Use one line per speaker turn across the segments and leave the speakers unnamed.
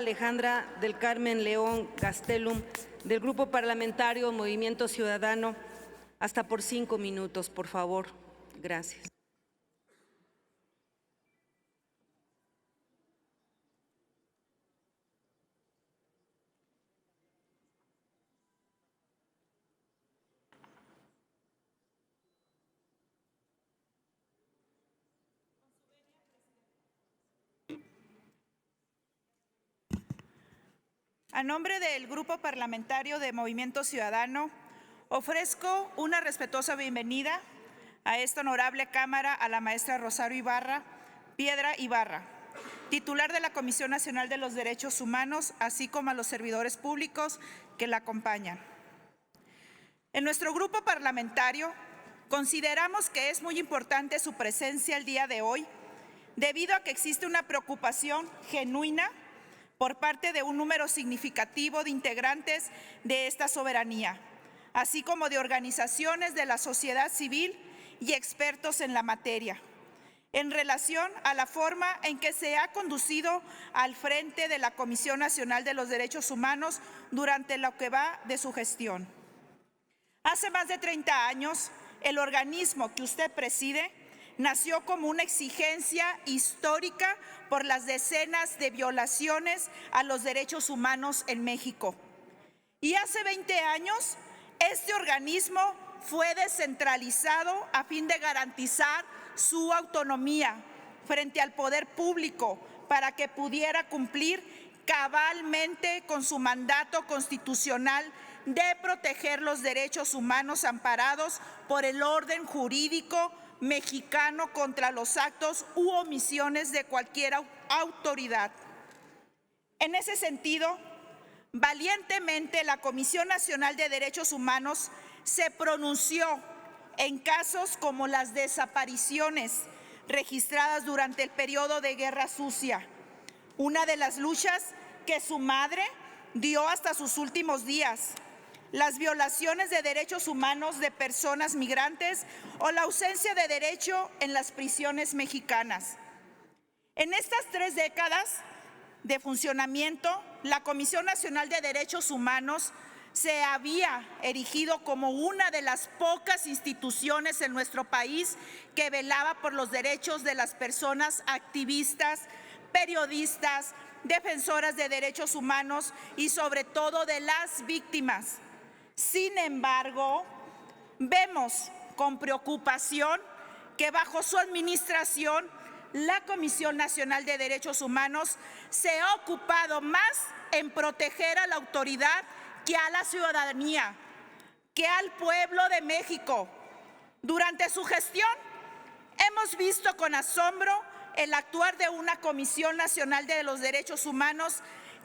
Alejandra del Carmen León Gastelum, del Grupo Parlamentario Movimiento Ciudadano, hasta por 5 minutos, por favor. Gracias.
A nombre del Grupo Parlamentario de Movimiento Ciudadano, ofrezco una respetuosa bienvenida a esta honorable Cámara a la maestra Rosario Piedra Ibarra, titular de la Comisión Nacional de los Derechos Humanos, así como a los servidores públicos que la acompañan. En nuestro grupo parlamentario consideramos que es muy importante su presencia el día de hoy, debido a que existe una preocupación genuina por parte de un número significativo de integrantes de esta soberanía, así como de organizaciones de la sociedad civil y expertos en la materia, en relación a la forma en que se ha conducido al frente de la Comisión Nacional de los Derechos Humanos durante lo que va de su gestión. Hace más de 30 años, el organismo que usted preside nació como una exigencia histórica por las decenas de violaciones a los derechos humanos en México. Y hace 20 años, este organismo fue descentralizado a fin de garantizar su autonomía frente al poder público para que pudiera cumplir cabalmente con su mandato constitucional de proteger los derechos humanos amparados por el orden jurídico mexicano contra los actos u omisiones de cualquier autoridad. En ese sentido, valientemente la Comisión Nacional de Derechos Humanos se pronunció en casos como las desapariciones registradas durante el periodo de Guerra Sucia, una de las luchas que su madre dio hasta sus últimos días, las violaciones de derechos humanos de personas migrantes o la ausencia de derecho en las prisiones mexicanas. En estas 3 décadas de funcionamiento, la Comisión Nacional de Derechos Humanos se había erigido como una de las pocas instituciones en nuestro país que velaba por los derechos de las personas activistas, periodistas, defensoras de derechos humanos y sobre todo de las víctimas. Sin embargo, vemos con preocupación que bajo su administración la Comisión Nacional de Derechos Humanos se ha ocupado más en proteger a la autoridad que a la ciudadanía, que al pueblo de México. Durante su gestión hemos visto con asombro el actuar de una Comisión Nacional de los Derechos Humanos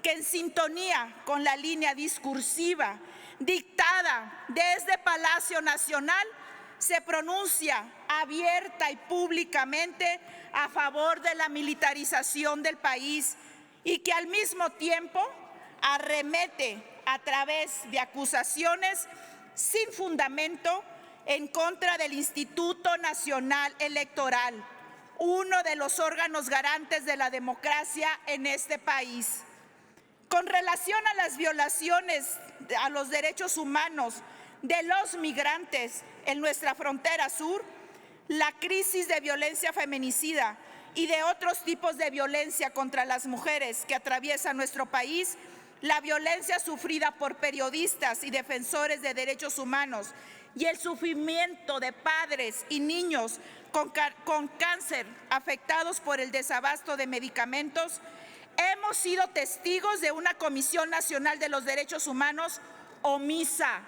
que, en sintonía con la línea discursiva dictada desde Palacio Nacional, se pronuncia abierta y públicamente a favor de la militarización del país y que al mismo tiempo arremete a través de acusaciones sin fundamento en contra del Instituto Nacional Electoral, uno de los órganos garantes de la democracia en este país. Con relación a las violaciones a los derechos humanos de los migrantes en nuestra frontera sur, la crisis de violencia feminicida y de otros tipos de violencia contra las mujeres que atraviesa nuestro país, la violencia sufrida por periodistas y defensores de derechos humanos y el sufrimiento de padres y niños con cáncer afectados por el desabasto de medicamentos, hemos sido testigos de una Comisión Nacional de los Derechos Humanos omisa,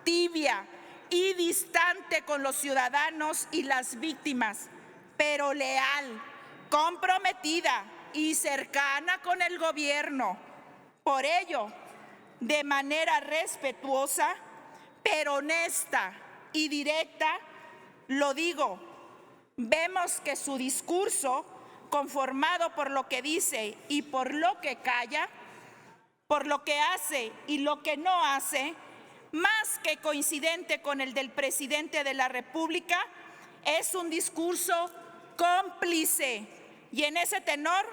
tibia y distante con los ciudadanos y las víctimas, pero leal, comprometida y cercana con el gobierno. Por ello, de manera respetuosa, pero honesta y directa, lo digo, vemos que su discurso, conformado por lo que dice y por lo que calla, por lo que hace y lo que no hace, más que coincidente con el del presidente de la República, es un discurso cómplice. Y en ese tenor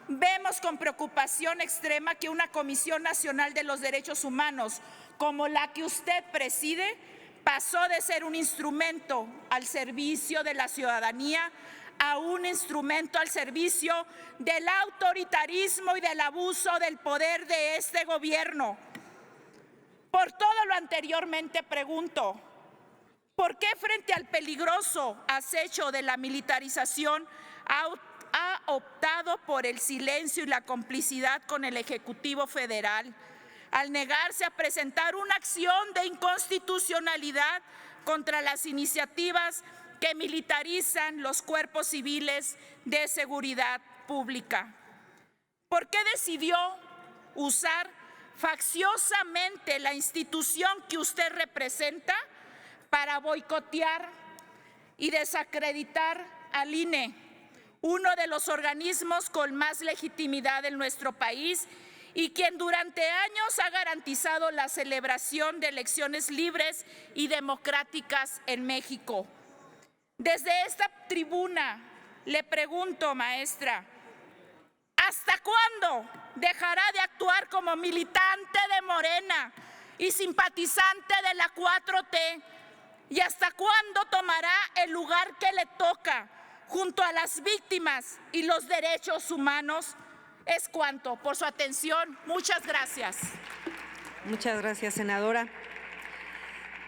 Vemos con preocupación extrema que una Comisión Nacional de los Derechos Humanos, como la que usted preside, pasó de ser un instrumento al servicio de la ciudadanía a un instrumento al servicio del autoritarismo y del abuso del poder de este gobierno. Por todo lo anteriormente pregunto, ¿por qué frente al peligroso acecho de la militarización ha optado por el silencio y la complicidad con el Ejecutivo Federal al negarse a presentar una acción de inconstitucionalidad contra las iniciativas que militarizan los cuerpos civiles de seguridad pública? ¿Por qué decidió usar facciosamente la institución que usted representa para boicotear y desacreditar al INE, uno de los organismos con más legitimidad en nuestro país y quien durante años ha garantizado la celebración de elecciones libres y democráticas en México? Desde esta tribuna le pregunto, maestra, ¿hasta cuándo dejará de actuar como militante de Morena y simpatizante de la 4T? ¿Y hasta cuándo tomará el lugar que le toca junto a las víctimas y los derechos humanos? Es cuanto. Por su atención, muchas gracias.
Muchas gracias, senadora.